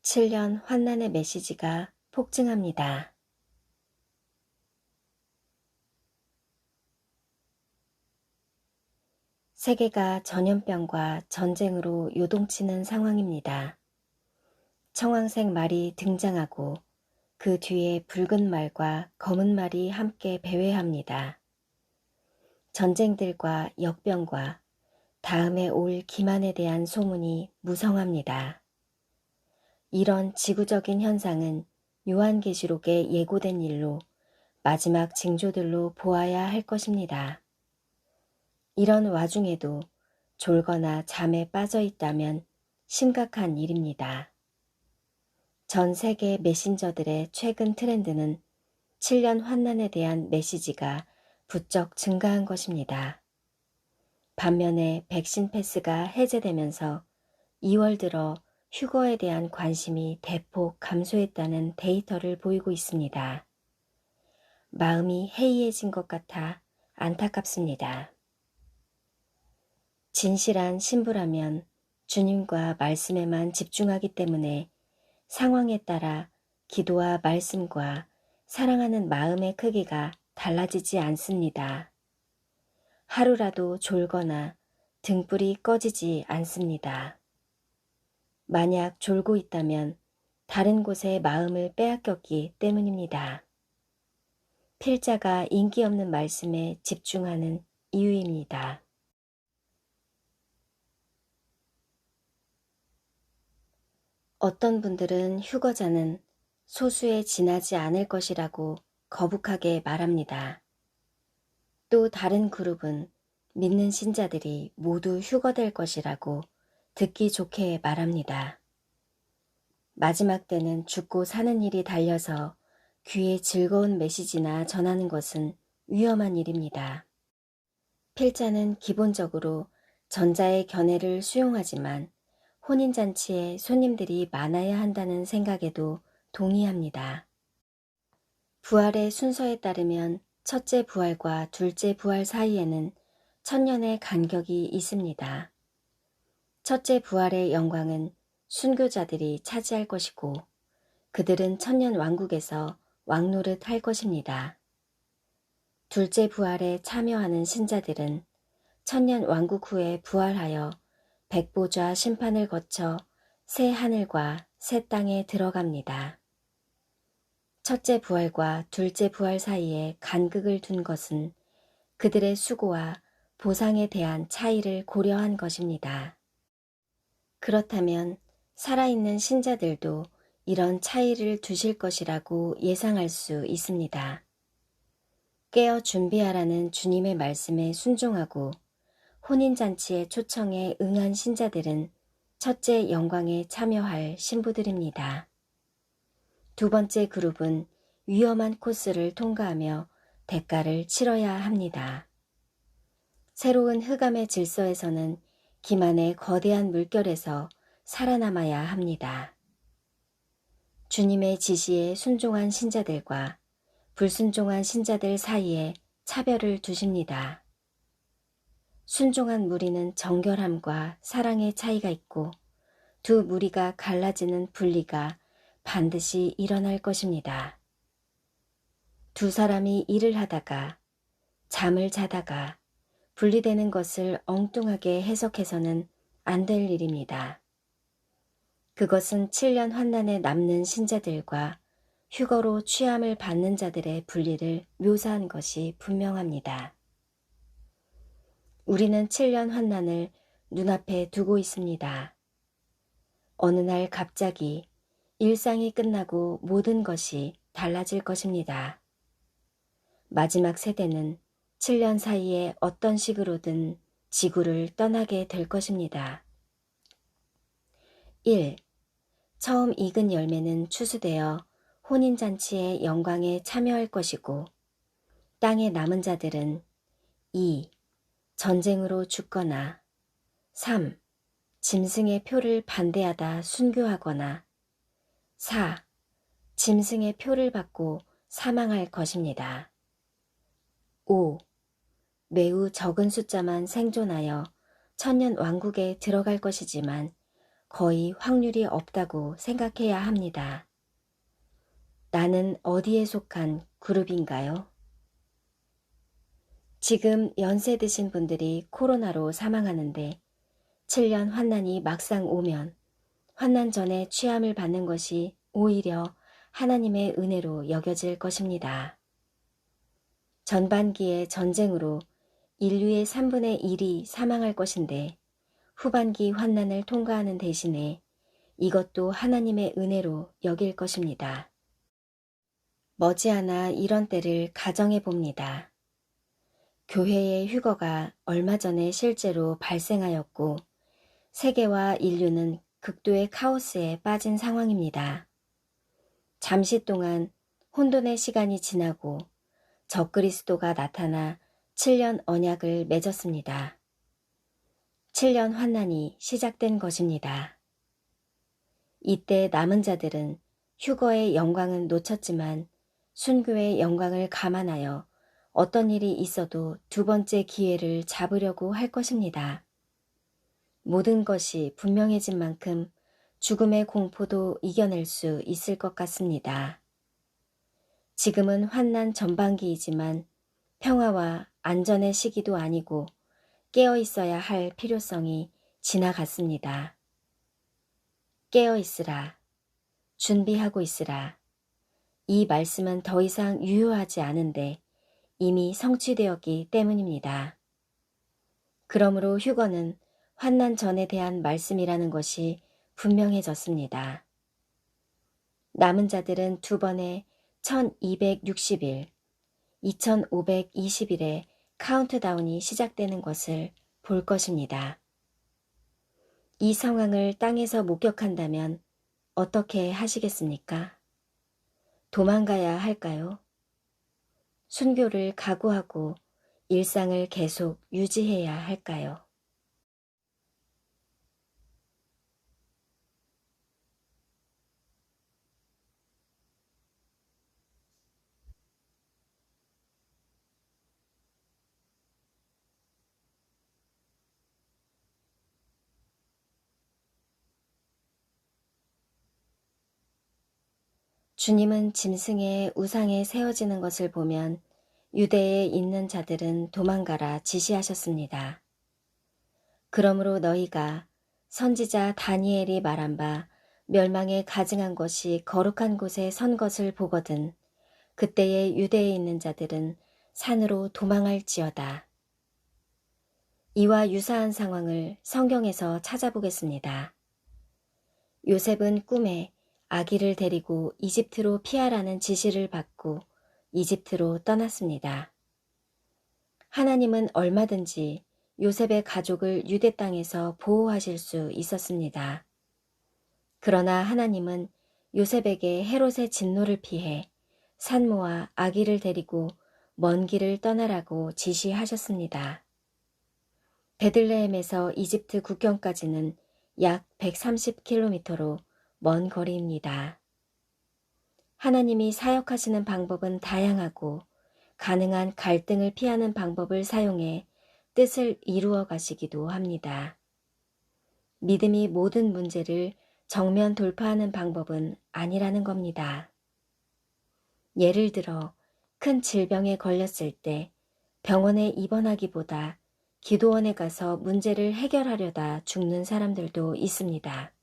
7년 환난의 메시지가 폭증합니다. 세계가 전염병과 전쟁으로 요동치는 상황입니다. 청황색 말이 등장하고 그 뒤에 붉은 말과 검은 말이 함께 배회합니다. 전쟁들과 역병과 다음에 올 기만에 대한 소문이 무성합니다. 이런 지구적인 현상은 요한계시록에 예고된 일로 마지막 징조들로 보아야 할 것입니다. 이런 와중에도 졸거나 잠에 빠져 있다면 심각한 일입니다. 전 세계 메신저들의 최근 트렌드는 7년 환난에 대한 메시지가 부쩍 증가한 것입니다. 반면에 백신 패스가 해제되면서 2월 들어 휴거에 대한 관심이 대폭 감소했다는 데이터를 보이고 있습니다. 마음이 해이해진 것 같아 안타깝습니다. 진실한 신부라면 주님과 말씀에만 집중하기 때문에 상황에 따라 기도와 말씀과 사랑하는 마음의 크기가 달라지지 않습니다. 하루라도 졸거나 등불이 꺼지지 않습니다. 만약 졸고 있다면 다른 곳에 마음을 빼앗겼기 때문입니다. 필자가 인기 없는 말씀에 집중하는 이유입니다. 어떤 분들은 휴거자는 소수에 지나지 않을 것이라고 거북하게 말합니다. 또 다른 그룹은 믿는 신자들이 모두 휴거될 것이라고 듣기 좋게 말합니다. 마지막 때는 죽고 사는 일이 달려서 귀에 즐거운 메시지나 전하는 것은 위험한 일입니다. 필자는 기본적으로 전자의 견해를 수용하지만 혼인잔치에 손님들이 많아야 한다는 생각에도 동의합니다. 부활의 순서에 따르면 첫째 부활과 둘째 부활 사이에는 1000년의 간격이 있습니다. 첫째 부활의 영광은 순교자들이 차지할 것이고 그들은 1000년 왕국에서 왕노릇 할 것입니다. 둘째 부활에 참여하는 신자들은 1000년 왕국 후에 부활하여 백보좌 심판을 거쳐 새 하늘과 새 땅에 들어갑니다. 첫째 부활과 둘째 부활 사이에 간극을 둔 것은 그들의 수고와 보상에 대한 차이를 고려한 것입니다. 그렇다면 살아있는 신자들도 이런 차이를 두실 것이라고 예상할 수 있습니다. 깨어 준비하라는 주님의 말씀에 순종하고 혼인잔치의 초청에 응한 신자들은 첫째 영광에 참여할 신부들입니다. 두 번째 그룹은 위험한 코스를 통과하며 대가를 치러야 합니다. 새로운 흑암의 질서에서는 기만의 거대한 물결에서 살아남아야 합니다. 주님의 지시에 순종한 신자들과 불순종한 신자들 사이에 차별을 두십니다. 순종한 무리는 정결함과 사랑의 차이가 있고 두 무리가 갈라지는 분리가 반드시 일어날 것입니다. 두 사람이 일을 하다가 잠을 자다가 분리되는 것을 엉뚱하게 해석해서는 안 될 일입니다. 그것은 7년 환난에 남는 신자들과 휴거로 취함을 받는 자들의 분리를 묘사한 것이 분명합니다. 우리는 7년 환난을 눈앞에 두고 있습니다. 어느 날 갑자기 일상이 끝나고 모든 것이 달라질 것입니다. 마지막 세대는 7년 사이에 어떤 식으로든 지구를 떠나게 될 것입니다. 1. 처음 익은 열매는 추수되어 혼인잔치의 영광에 참여할 것이고 땅에 남은 자들은 2. 전쟁으로 죽거나 3. 짐승의 표를 반대하다 순교하거나 4. 짐승의 표를 받고 사망할 것입니다. 5. 매우 적은 숫자만 생존하여 천년 왕국에 들어갈 것이지만 거의 확률이 없다고 생각해야 합니다. 나는 어디에 속한 그룹인가요? 지금 연세 드신 분들이 코로나로 사망하는데 7년 환난이 막상 오면 환난 전에 취함을 받는 것이 오히려 하나님의 은혜로 여겨질 것입니다. 전반기의 전쟁으로 인류의 3분의 1이 사망할 것인데 후반기 환난을 통과하는 대신에 이것도 하나님의 은혜로 여길 것입니다. 머지않아 이런 때를 가정해 봅니다. 교회의 휴거가 얼마 전에 실제로 발생하였고 세계와 인류는 극도의 카오스에 빠진 상황입니다. 잠시 동안 혼돈의 시간이 지나고 적그리스도가 나타나 7년 언약을 맺었습니다. 7년 환난이 시작된 것입니다. 이때 남은 자들은 휴거의 영광은 놓쳤지만 순교의 영광을 감안하여 어떤 일이 있어도 두 번째 기회를 잡으려고 할 것입니다. 모든 것이 분명해진 만큼 죽음의 공포도 이겨낼 수 있을 것 같습니다. 지금은 환난 전반기이지만 평화와 안전의 시기도 아니고 깨어 있어야 할 필요성이 지나갔습니다. 깨어 있으라. 준비하고 있으라. 이 말씀은 더 이상 유효하지 않은데 이미 성취되었기 때문입니다. 그러므로 휴거는 환난 전에 대한 말씀이라는 것이 분명해졌습니다. 남은 자들은 두 번의 1260일, 2520일의 카운트다운이 시작되는 것을 볼 것입니다. 이 상황을 땅에서 목격한다면 어떻게 하시겠습니까? 도망가야 할까요? 순교를 각오하고 일상을 계속 유지해야 할까요? 주님은 짐승의 우상에 세워지는 것을 보면 유대에 있는 자들은 도망가라 지시하셨습니다. 그러므로 너희가 선지자 다니엘이 말한 바 멸망에 가증한 것이 거룩한 곳에 선 것을 보거든 그때에 유대에 있는 자들은 산으로 도망할지어다. 이와 유사한 상황을 성경에서 찾아보겠습니다. 요셉은 꿈에 아기를 데리고 이집트로 피하라는 지시를 받고 이집트로 떠났습니다. 하나님은 얼마든지 요셉의 가족을 유대 땅에서 보호하실 수 있었습니다. 그러나 하나님은 요셉에게 헤롯의 진노를 피해 산모와 아기를 데리고 먼 길을 떠나라고 지시하셨습니다. 베들레헴에서 이집트 국경까지는 약 130km로 먼 거리입니다. 하나님이 사역하시는 방법은 다양하고 가능한 갈등을 피하는 방법을 사용해 뜻을 이루어 가시기도 합니다. 믿음이 모든 문제를 정면 돌파하는 방법은 아니라는 겁니다. 예를 들어 큰 질병에 걸렸을 때 병원에 입원하기보다 기도원에 가서 문제를 해결하려다 죽는 사람들도 있습니다.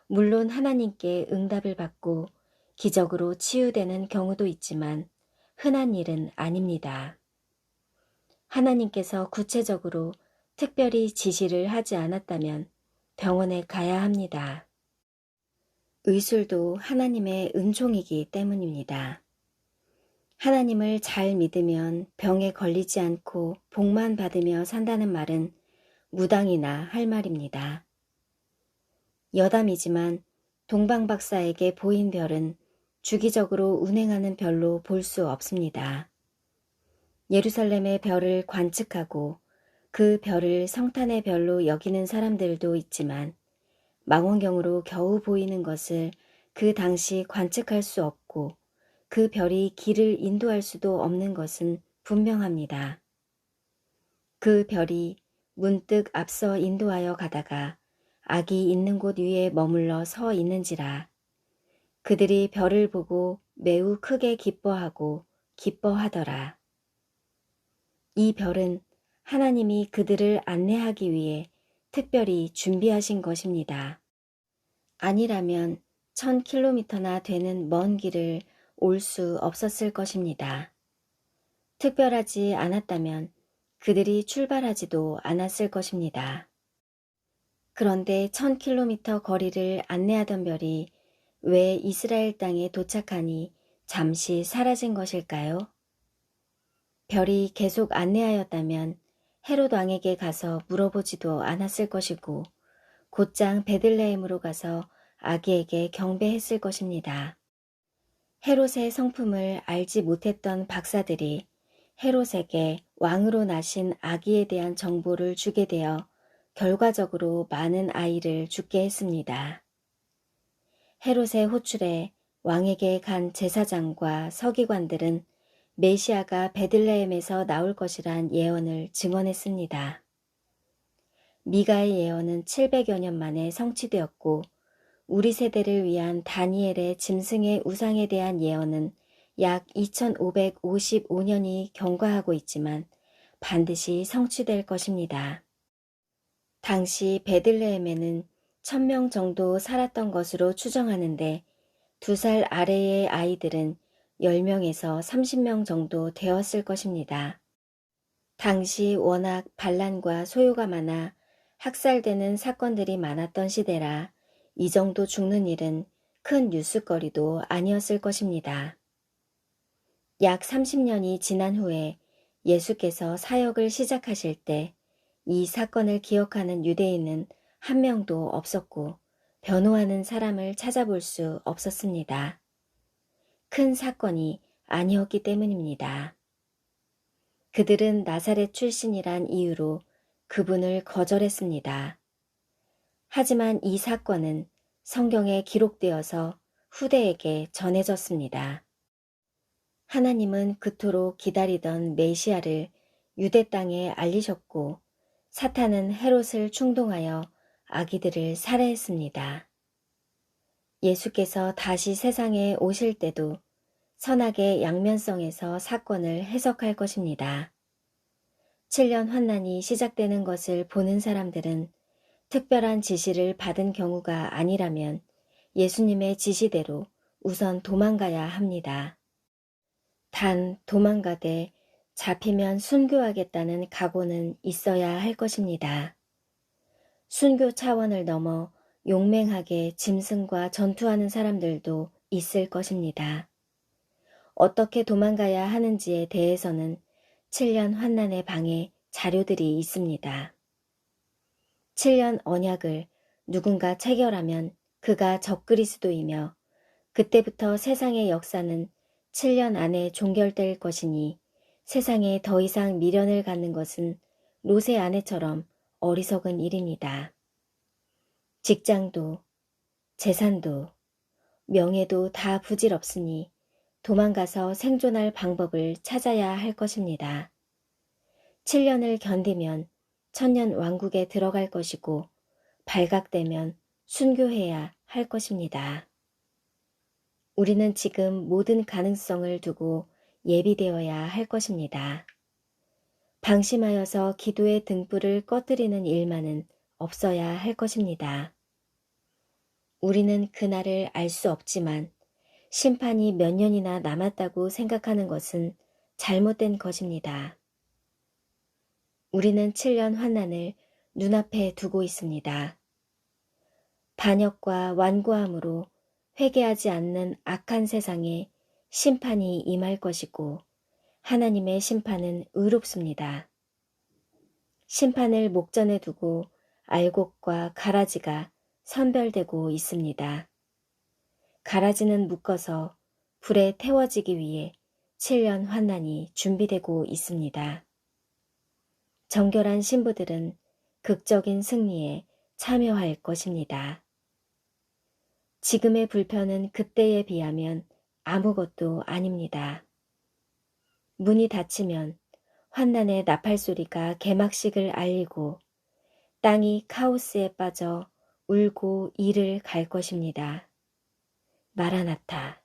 물론 하나님께 응답을 받고 기적으로 치유되는 경우도 있지만 흔한 일은 아닙니다. 하나님께서 구체적으로 특별히 지시를 하지 않았다면 병원에 가야 합니다. 의술도 하나님의 은총이기 때문입니다. 하나님을 잘 믿으면 병에 걸리지 않고 복만 받으며 산다는 말은 무당이나 할 말입니다. 여담이지만 동방 박사에게 보인 별은 주기적으로 운행하는 별로 볼 수 없습니다. 예루살렘의 별을 관측하고 그 별을 성탄의 별로 여기는 사람들도 있지만 망원경으로 겨우 보이는 것을 그 당시 관측할 수 없고 그 별이 길을 인도할 수도 없는 것은 분명합니다. 그 별이 문득 앞서 인도하여 가다가 악이 있는 곳 위에 머물러 서 있는지라. 그들이 별을 보고 매우 크게 기뻐하더라. 이 별은 하나님이 그들을 안내하기 위해 특별히 준비하신 것입니다. 아니라면 1000km나 되는 먼 길을 올 수 없었을 것입니다. 특별하지 않았다면 그들이 출발하지도 않았을 것입니다. 그런데 1000km 거리를 안내하던 별이 왜 이스라엘 땅에 도착하니 잠시 사라진 것일까요? 별이 계속 안내하였다면 헤롯 왕에게 가서 물어보지도 않았을 것이고 곧장 베들레헴으로 가서 아기에게 경배했을 것입니다. 헤롯의 성품을 알지 못했던 박사들이 헤롯에게 왕으로 나신 아기에 대한 정보를 주게 되어 결과적으로 많은 아이를 죽게 했습니다. 헤롯의 호출에 왕에게 간 제사장과 서기관들은 메시아가 베들레헴에서 나올 것이란 예언을 증언했습니다. 미가의 예언은 700여 년 만에 성취되었고 우리 세대를 위한 다니엘의 짐승의 우상에 대한 예언은 약 2555년이 경과하고 있지만 반드시 성취될 것입니다. 당시 베들레헴에는 1000명 정도 살았던 것으로 추정하는데 2살 아래의 아이들은 10명에서 30명 정도 되었을 것입니다. 당시 워낙 반란과 소요가 많아 학살되는 사건들이 많았던 시대라 이 정도 죽는 일은 큰 뉴스거리도 아니었을 것입니다. 약 30년이 지난 후에 예수께서 사역을 시작하실 때 이 사건을 기억하는 유대인은 한 명도 없었고 변호하는 사람을 찾아볼 수 없었습니다. 큰 사건이 아니었기 때문입니다. 그들은 나사렛 출신이란 이유로 그분을 거절했습니다. 하지만 이 사건은 성경에 기록되어서 후대에게 전해졌습니다. 하나님은 그토록 기다리던 메시아를 유대 땅에 알리셨고 사탄은 헤롯을 충동하여 아기들을 살해했습니다. 예수께서 다시 세상에 오실 때도 선악의 양면성에서 사건을 해석할 것입니다. 7년 환난이 시작되는 것을 보는 사람들은 특별한 지시를 받은 경우가 아니라면 예수님의 지시대로 우선 도망가야 합니다. 단 도망가되 잡히면 순교하겠다는 각오는 있어야 할 것입니다. 순교 차원을 넘어 용맹하게 짐승과 전투하는 사람들도 있을 것입니다. 어떻게 도망가야 하는지에 대해서는 7년 환난의 방에 자료들이 있습니다. 7년 언약을 누군가 체결하면 그가 적그리스도이며 그때부터 세상의 역사는 7년 안에 종결될 것이니 세상에 더 이상 미련을 갖는 것은 롯의 아내처럼 어리석은 일입니다. 직장도, 재산도, 명예도 다 부질없으니 도망가서 생존할 방법을 찾아야 할 것입니다. 7년을 견디면 천년 왕국에 들어갈 것이고 발각되면 순교해야 할 것입니다. 우리는 지금 모든 가능성을 두고 예비되어야 할 것입니다. 방심하여서 기도의 등불을 꺼뜨리는 일만은 없어야 할 것입니다. 우리는 그날을 알 수 없지만 심판이 몇 년이나 남았다고 생각하는 것은 잘못된 것입니다. 우리는 7년 환난을 눈앞에 두고 있습니다. 반역과 완고함으로 회개하지 않는 악한 세상에 심판이 임할 것이고 하나님의 심판은 의롭습니다. 심판을 목전에 두고 알곡과 가라지가 선별되고 있습니다. 가라지는 묶어서 불에 태워지기 위해 7년 환난이 준비되고 있습니다. 정결한 신부들은 극적인 승리에 참여할 것입니다. 지금의 불편은 그때에 비하면 아무것도 아닙니다. 문이 닫히면 환난의 나팔소리가 개막식을 알리고 땅이 카오스에 빠져 울고 이를 갈 것입니다. 마라나타.